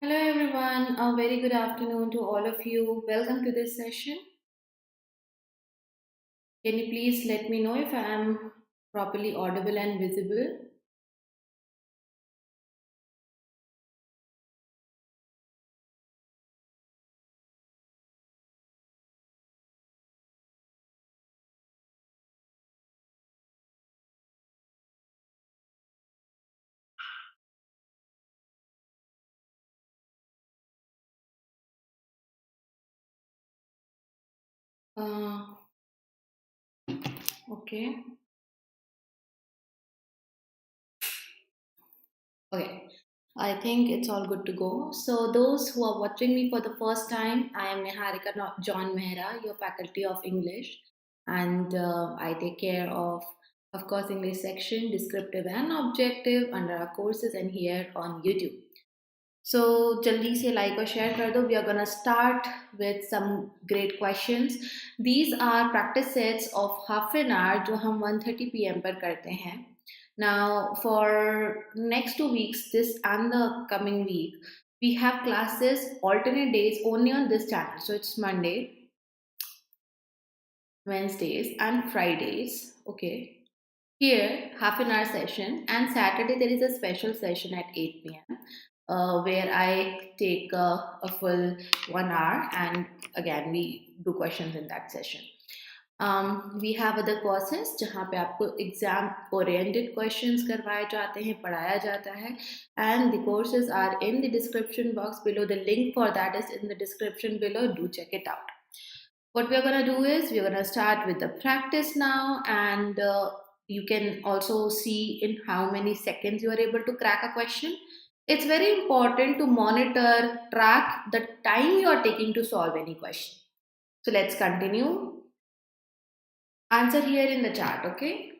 Hello everyone, a very good afternoon to all of you. Welcome to this session. Can you please let me know if I am properly audible and visible? Uh, okay. Okay. I think it's all good to go. So, those who are watching me for the first time, I am Niharika John Mehra, your faculty of English, and I take care of course, English section, descriptive and objective under our courses and here on YouTube. So जल्दी से like और share कर दो. We are gonna start with some great questions. These are practice sets of half an hour जो हम 1:30 p.m. पर करते हैं. Now for next 2 weeks, this and the coming week, we have classes alternate days only on this channel. So it's Monday, Wednesdays, and Fridays. Okay. Here, half an hour session, and Saturday there is a special session at 8 p.m. Where I take a full 1 hour, and again we do questions in that session. We have other courses जहाँ पे आपको exam oriented questions करवाए जाते हैं, पढ़ाया जाता है, and the courses are in the description box below. The link for that is in the description below. Do check it out. What we're gonna do is we're gonna start with the practice now, and you can also see in how many seconds you are able to crack a question. It's very important to monitor, track the time you are taking to solve any question. So let's continue. Answer here in the chat, okay?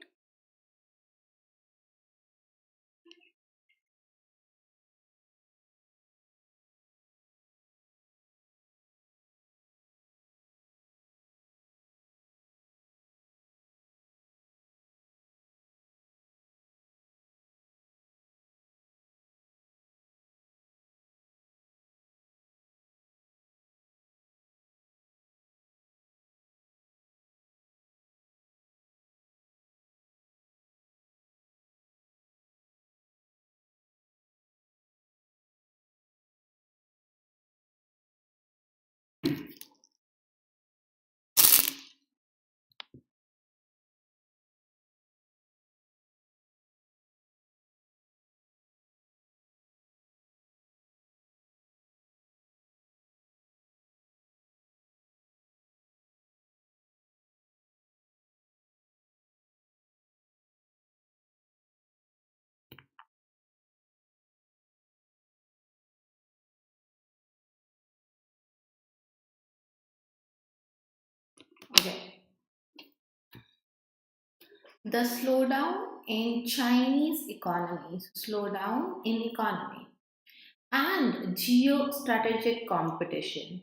Okay. The slowdown in Chinese economy, slowdown in economy, and geostrategic competition.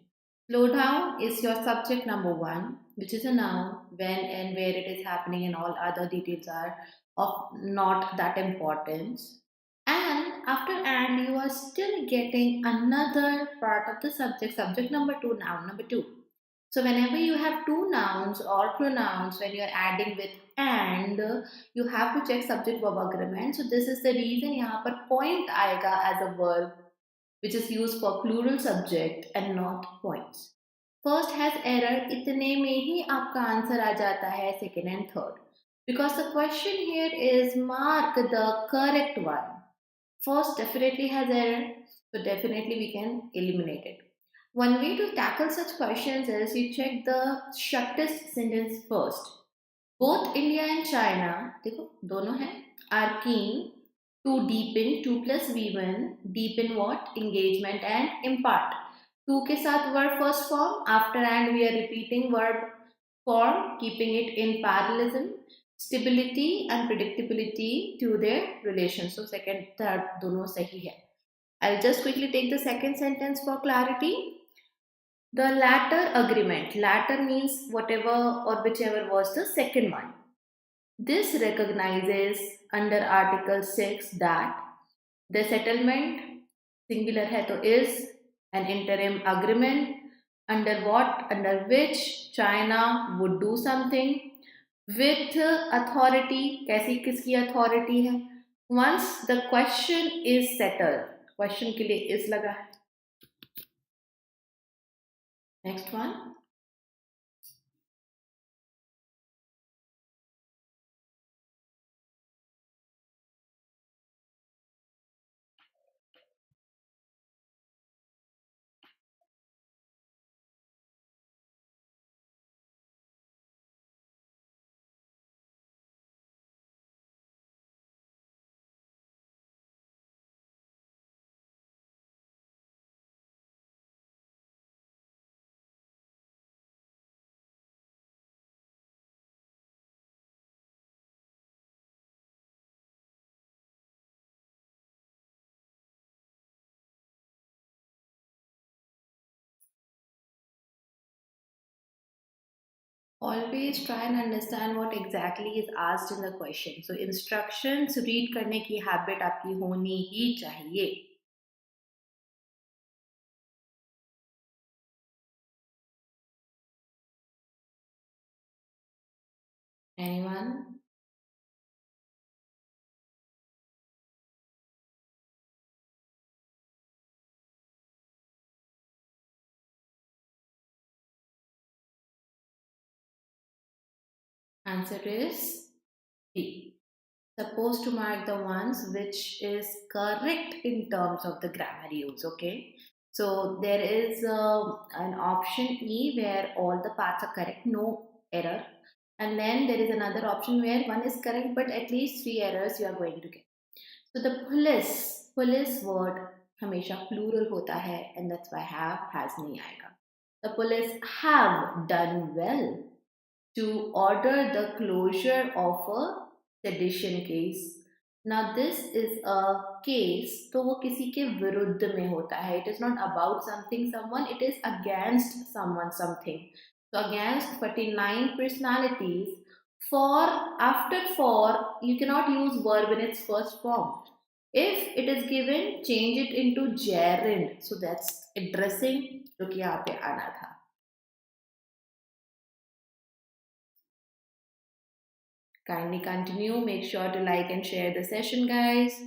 Slowdown is your subject number one, which is a noun, when and where it is happening, and all other details are of not that importance. And after and, you are still getting another part of the subject, subject number two, noun number two. So whenever you have two nouns or pronouns, when you are adding with and, you have to check subject verb agreement. So this is the reason यहाँ पर point आएगा as a verb which is used for plural subject and not points. First has error, इतने में ही आपका answer आ जाता है second and third. Because the question here is mark the correct one. First definitely has error, so definitely we can eliminate it. One way to tackle such questions is you check the shortest sentence first. Both India and China, देखो दोनों हैं, are keen to deepen 2 plus V1, deepen what? Engagement and impart. 2 के साथ verb first form, after and we are repeating verb form, keeping it in parallelism, stability and predictability to their relation. So second, third दोनों सही है. I'll just quickly take the second sentence for clarity. The latter agreement, latter means whatever or whichever was the second one. This recognizes under Article 6 that the settlement, singular है तो is, an interim agreement under which China would do something with authority, कैसी किसकी authority है. Once the question is settled, question के लिए is लगा है. Next one. Always try and understand what exactly is asked in the question. So instructions read करने की habit आपकी होनी ही चाहिए. Anyone? Answer is B. Supposed to mark the ones which is correct in terms of the grammar use. Okay. So there is an option E where all the parts are correct, no error. And then there is another option where one is correct, but at least 3 errors you are going to get. So the police word हमेशा plural होता है, and that's why has नहीं आएगा. The police have done well to order the closure of a sedition case. Now this is a case, तो वो किसी के विरुद्ध में होता है. It is not about something, someone, it is against someone, something. So against 49 personalities, for, after for, you cannot use verb in its first form. If it is given, change it into gerund. So that's addressing जो कि यहाँ पे आना था. Kindly continue. Make sure to like and share the session, guys.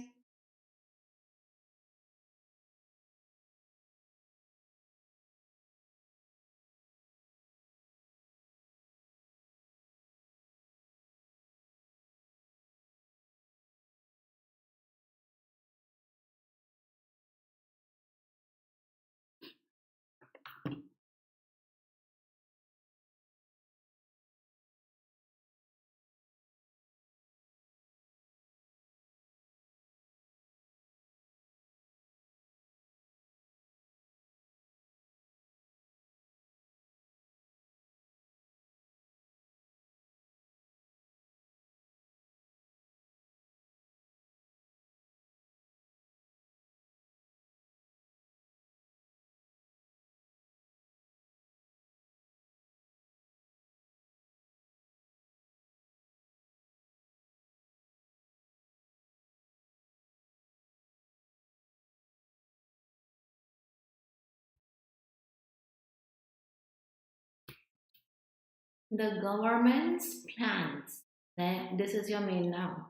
The government's plans, then this is your main noun,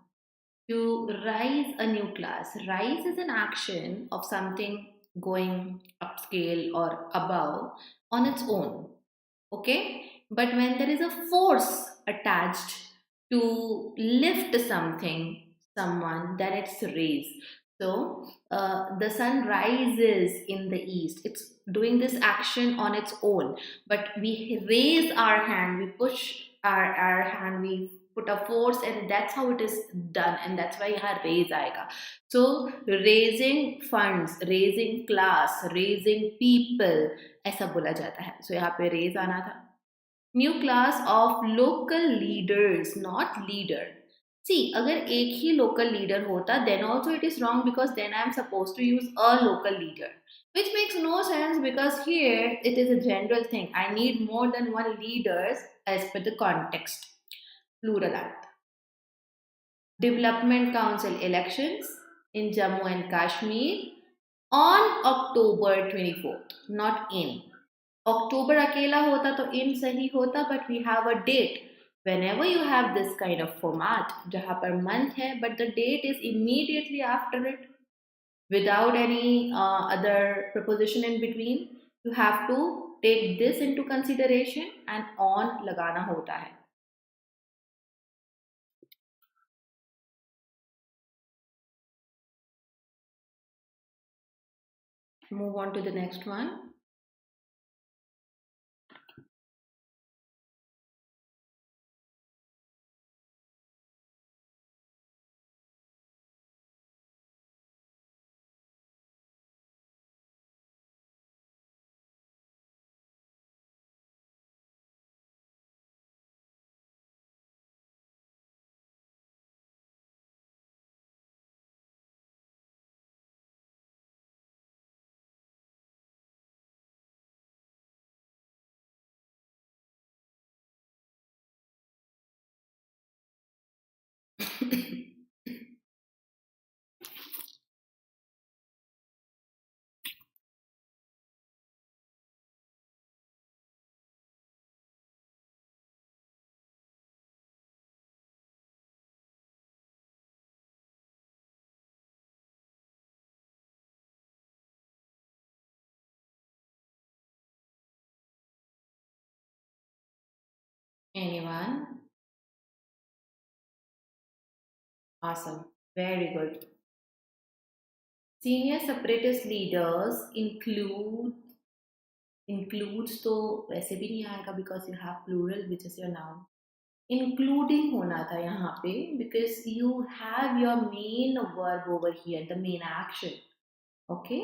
to rise a new class. Rise is an action of something going upscale or above on its own. Okay? But when there is a force attached to lift something, someone, then it's raise. So the sun rises in the east. It's doing this action on its own. But we raise our hand, we push our hand, we put a force, and that's how it is done. And that's why यहाँ raise आएगा. So raising funds, raising class, raising people, ऐसा बोला जाता है. So यहाँ पे raise आना था. New class of local leaders, not leader. See, अगर एक ही local leader होता, then also it is wrong because then I am supposed to use a local leader, which makes no sense because here it is a general thing. I need more than one leaders as per the context. Plural act. Development Council elections in Jammu and Kashmir On October 24th, not in. October अकेला होता तो in सही होता, but we have a date. Whenever you have this kind of format, जहाँ पर month है, but the date is immediately after it, without any other preposition in between, you have to take this into consideration and on लगाना होता है. Move on to the next one. Anyone? Awesome. Very good. Senior separatist leaders includes तो वैसे भी नहीं आएगा because you have plural which is your noun. Including होना था यहाँ पे because you have your main verb over here, the main action. Okay,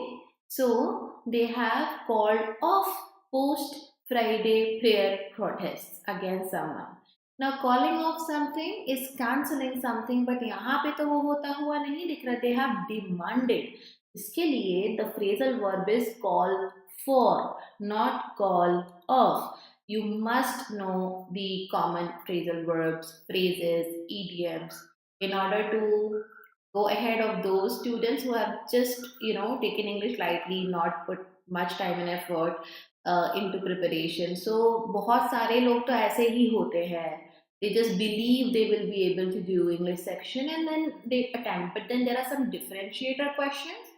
so they have called off post Friday prayer protests against someone. Now calling off something is cancelling something, but यहाँ पे तो वो होता हुआ नहीं दिख रहा. They have demanded. इसके लिए the phrasal verb is call for, not call off. You must know the common phrasal verbs, phrases, idioms in order to go ahead of those students who have just taken English lightly, not put much time and effort into preparation. So बहुत सारे लोग तो ऐसे ही होते हैं. They just believe they will be able to do English section and then they attempt, but then there are some differentiator questions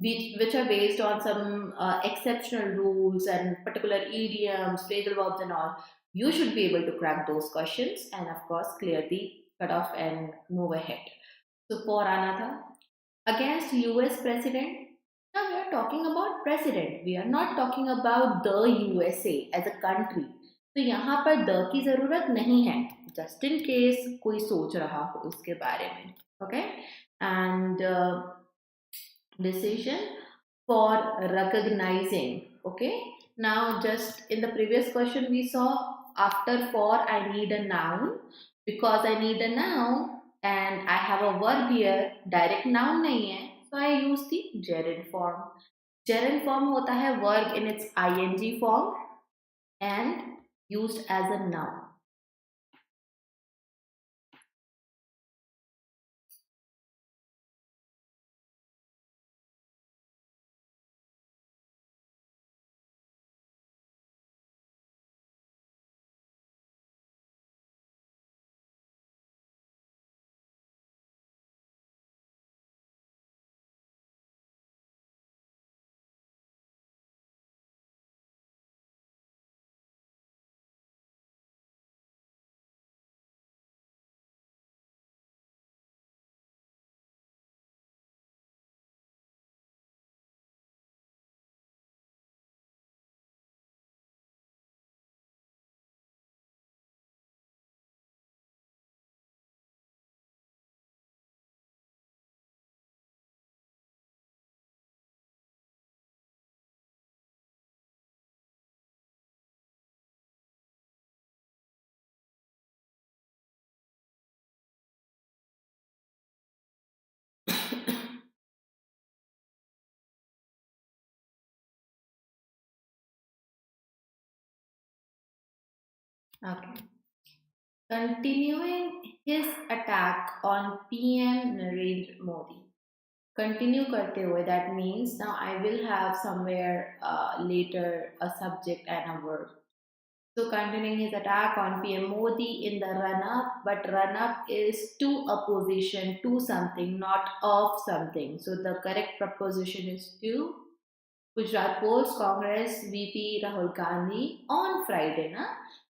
which are based on some exceptional rules and particular idioms, phrasal verbs, and all. You should be able to crack those questions and, of course, clear the cutoff and move ahead. So, for Anatha, against US President, now we are talking about president. We are not talking about the USA as a country. तो यहाँ पर the key ज़रूरत नहीं है, just in case कोई सोच रहा हो उसके बारे में. Okay, and decision for recognizing. Okay, now just in the previous question we saw after for I need a noun. Because I need a noun and I have a verb here, direct noun नहीं है, so I use the gerund form. Gerund form होता है verb in its ing form and used as a noun. Okay. Continuing his attack on PM Narendra Modi. continue करते हुए, that means now I will have somewhere later a subject and a verb. So continuing his attack on PM Modi in the run-up, but run-up is to a position, to something, not of something. So the correct preposition is to. Gujarat Post Congress VP Rahul Gandhi on Friday. Na?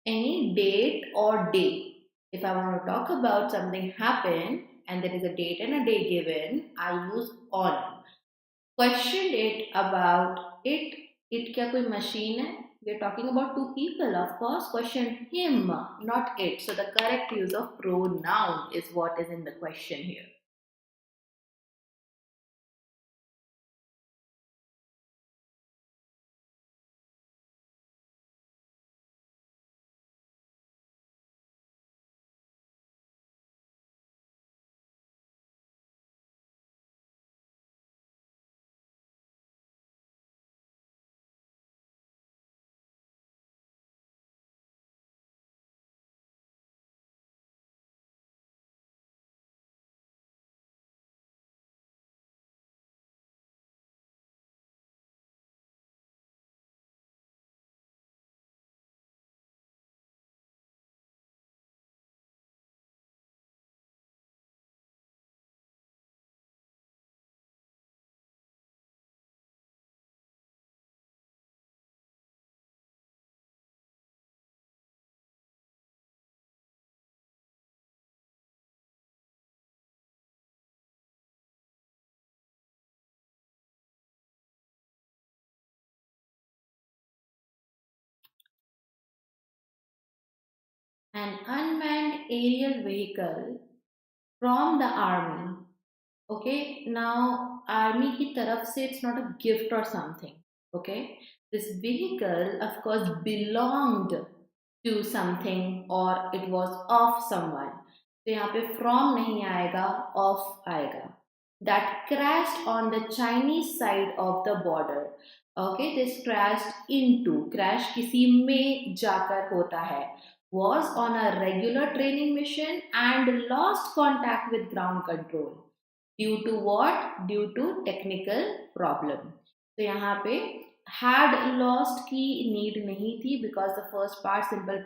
Any date or day. If I want to talk about something happened and there is a date and a day given, I use on. Questioned it about it. It क्या कोई machine है? We are talking about two people, of course. Question him, not it. So the correct use of pronoun is what is in the question here. An unmanned aerial vehicle from the army. Okay, now army की तरफ से it's not a gift or something. Okay, this vehicle of course belonged to something or it was of someone. तो यहाँ पे from नहीं आएगा, of आएगा. That crashed on the Chinese side of the border. Okay, this crashed into, crash किसी में जाकर होता है. Was on a regular training mission and lost contact with ground control. Due to what? Due to technical problem. तो यहाँ पे had lost की need नहीं थी because the first part simple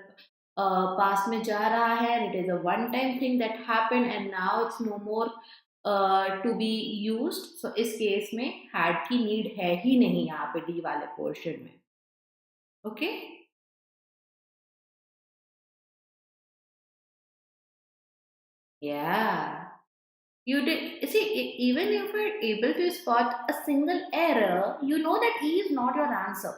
past में जा रहा है and it is a one time thing that happened and now it's no more to be used. So इस केस में had की need है ही नहीं यहाँ पे D वाले portion में. Okay? Yeah. You did see, even if you're able to spot a single error, you know that E is not your answer.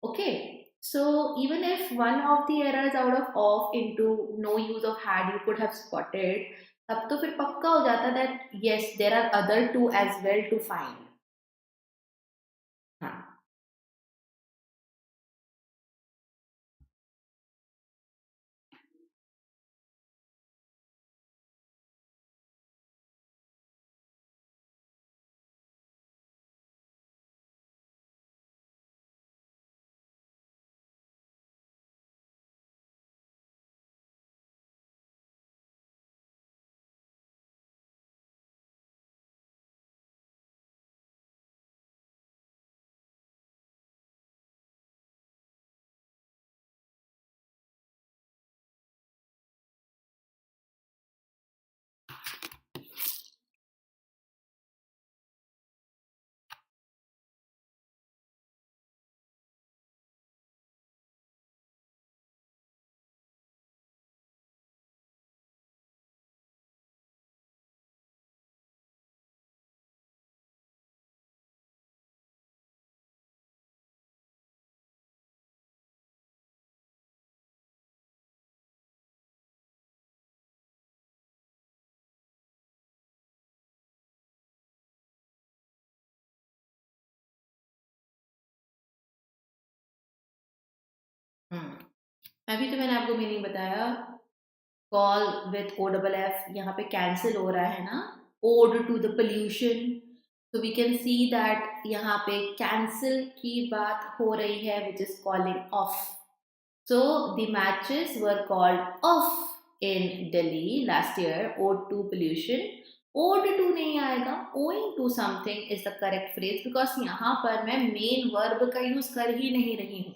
Okay. So even if one of the errors out of into no use of had you could have spotted, तब तो फिर पक्का हो जाता that yes there are other two as well to find. हाँ. अभी तो मैंने आपको मीनिंग बताया. Call with O double F यहाँ पे कैंसिल हो रहा है ना, ओड टू द पोल्यूशन. तो वी कैन सी दैट यहाँ पे कैंसिल की बात हो रही है which is calling off. So the matches were called off in Delhi last year, ode to pollution. Owed to नहीं आएगा, owing to something is the correct phrase because यहाँ पर मैं main verb का use कर ही नहीं रही हूँ.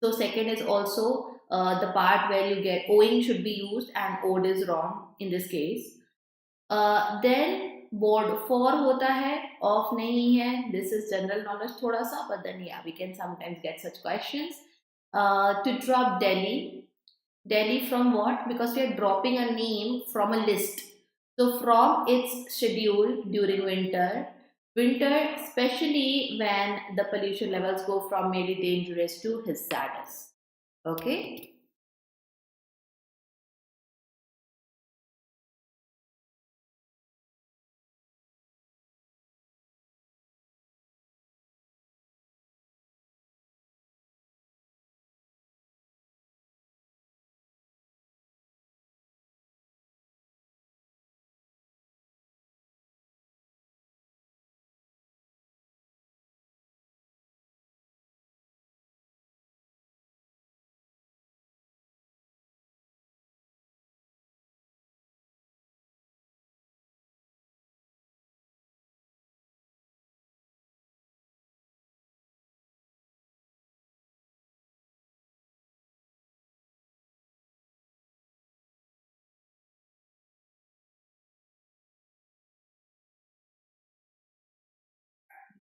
So second is also the part where you get owing should be used and owed is wrong in this case. Then board for होता है, off नहीं है. This is general knowledge थोड़ा सा, but then yeah, we can sometimes get such questions. To drop Delhi. Delhi from what? Because we are dropping a name from a list. So from its schedule during winter. Winter, especially when the pollution levels go from merely dangerous to hazardous. Okay.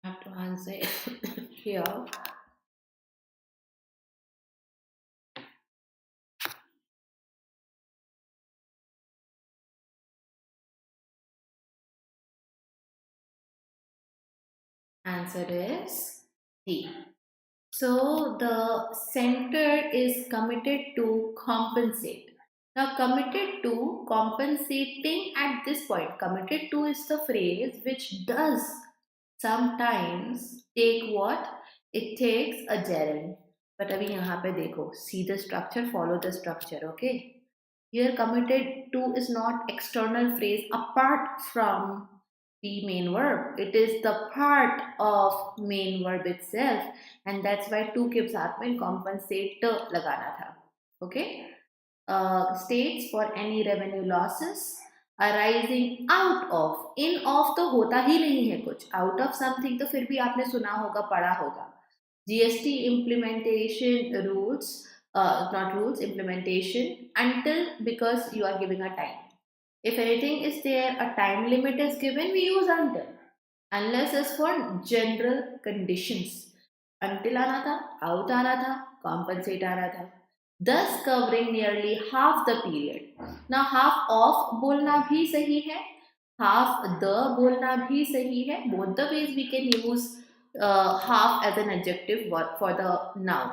I have to answer here. Answer is D. So the center is committed to compensate. Now, committed to compensating at this point, committed to is the phrase which does sometimes take what? It takes a gerund. But अभी यहाँ पे देखो, see the structure, follow the structure, okay? Here, committed to is not external phrase apart from the main verb. It is the part of main verb itself, and that's why to के साथ में compensate लगाना था. Okay? States for any revenue losses arising out of. In of तो होता ही नहीं है कुछ. Out of something तो फिर भी आपने सुना होगा, पढ़ा होगा. GST implementation rules, not rules, implementation until, because you are giving a time. If anything is there, a time limit is given, we use until. Unless is for general conditions. Until आना था, out आना था, compensate आना था. Thus covering nearly half the period. Now half of बोलना भी सही है, half the बोलना भी सही है. Both the ways we can use half as an adjective word for the noun.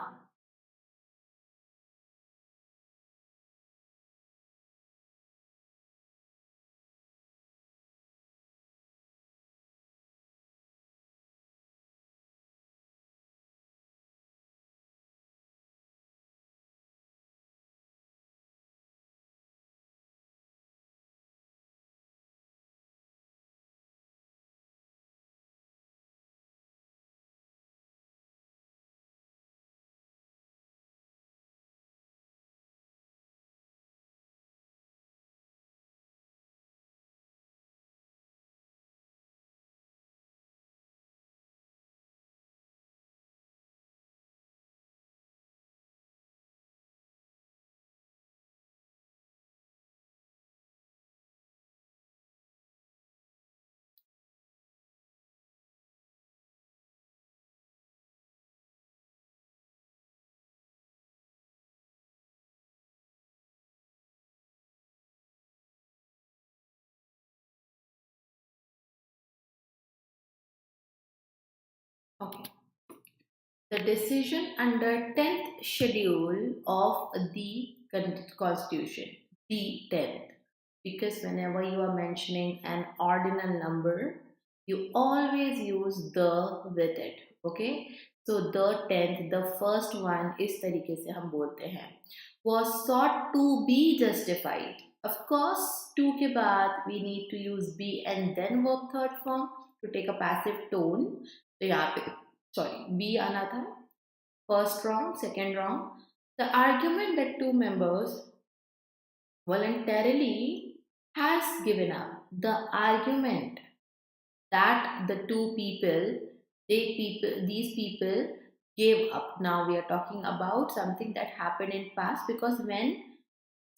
Okay. The decision under 10th schedule of the constitution, the 10th, because whenever you are mentioning an ordinal number, you always use the with it. Okay, so the 10th, the first one, इस तरीके से हम बोलते हैं, was sought to be justified. Of course, to के बाद we need to use be and then verb third form to take a passive tone. तो यहाँ पे B आना था. First wrong, second wrong. The argument that two members voluntarily has given up. the argument that the these people gave up. Now we are talking about something that happened in past, because when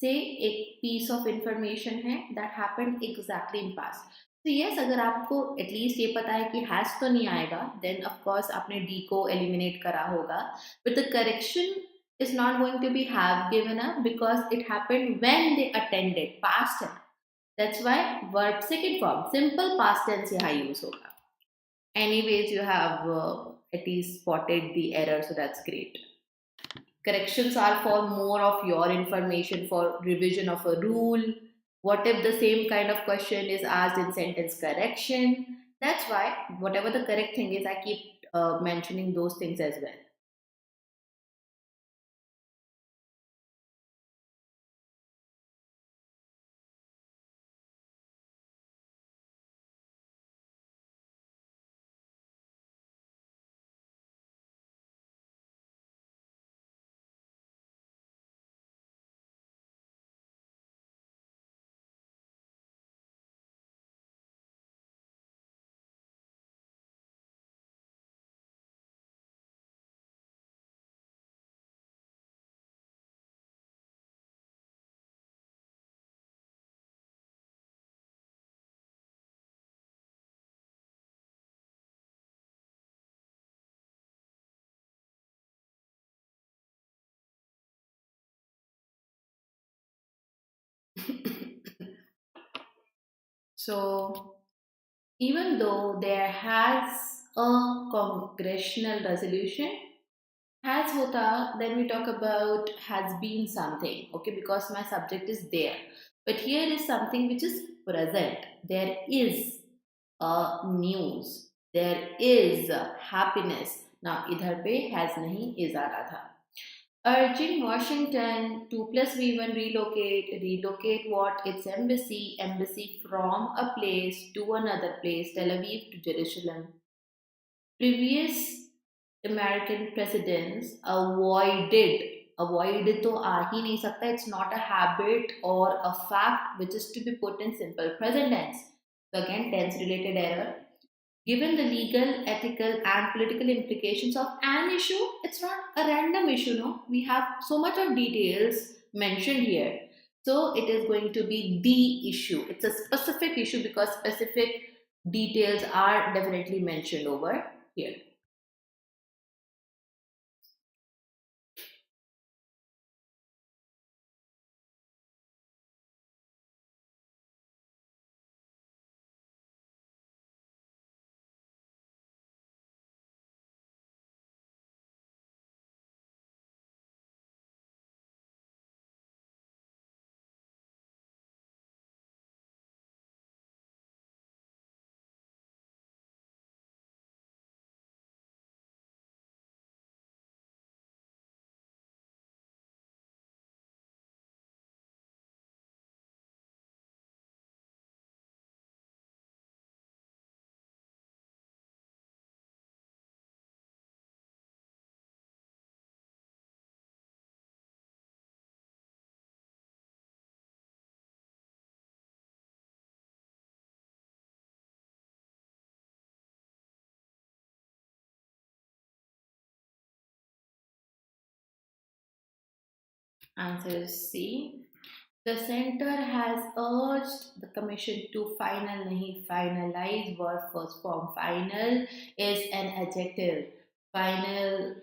say एक piece of information है that happened exactly in past. So yes, अगर आपको at least ये पता है कि has तो नहीं आएगा, then of course आपने D को eliminate करा होगा, but the correction is not going to be have given up because it happened when they attended, past है. That's why verb second form, simple past tense यहाँ use होगा. Anyways, you have at least spotted the error, so that's great. Corrections are for more of your information, for revision of a rule. What if the same kind of question is asked in sentence correction? That's why whatever the correct thing is, I keep mentioning those things as well. So, even though there has a congressional resolution, has hota, then we talk about has been something, okay, because my subject is there. But here is something which is present. There is a news. There is a happiness. Now, idhar pe has nahi is aa raha tha. Urging Washington to plus V1 relocate what? Its embassy from a place to another place, Tel Aviv to Jerusalem. Previous American presidents avoided तो आ ही नहीं सकता. It's not a habit or a fact which is to be put in simple present tense. So again, tense related error. Given the legal, ethical, and political implications of an issue, it's not a random issue, no? We have so much of details mentioned here. So it is going to be the issue. It's a specific issue because specific details are definitely mentioned over here. Answer is C. The center has urged the commission to finalize verb first form. Final is an adjective. Final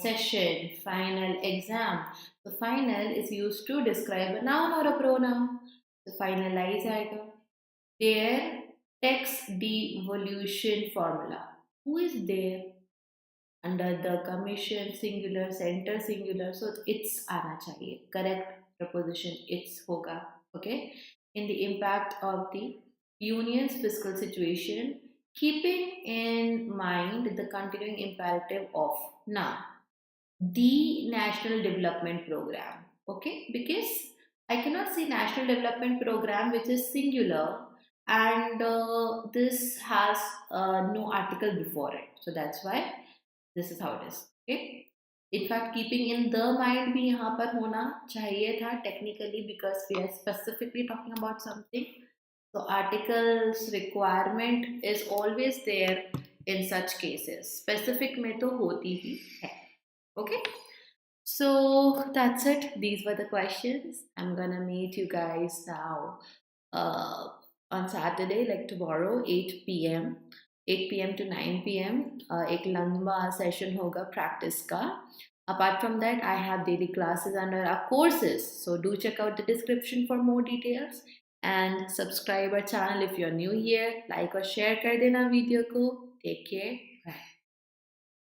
session, final exam. The final is used to describe a noun or a pronoun. The finalize आएगा. Their text devolution formula. Who is there? Under the commission singular, center singular, so it's आना चाहिए. Correct preposition it's होगा. Okay. In the impact of the union's fiscal situation, keeping in mind the continuing imperative of now the national development program. Okay, because I cannot see national development program which is singular, and this has no article before it, so that's why this is how it is. Okay. In fact, keeping in the mind भी यहाँ पर होना चाहिए था technically, because we are specifically talking about something. So articles requirement is always there in such cases. Specific में तो होती ही है. Okay. So that's it. These were the questions. I'm gonna meet you guys now on Saturday, like tomorrow, 8 p.m. 8 p.m. to 9 p.m. एक लंबा session होगा practice का. Apart from that, I have daily classes under our courses. So do check out the description for more details. And subscribe our channel if you're new here. Like or share कर देना video को. Take care.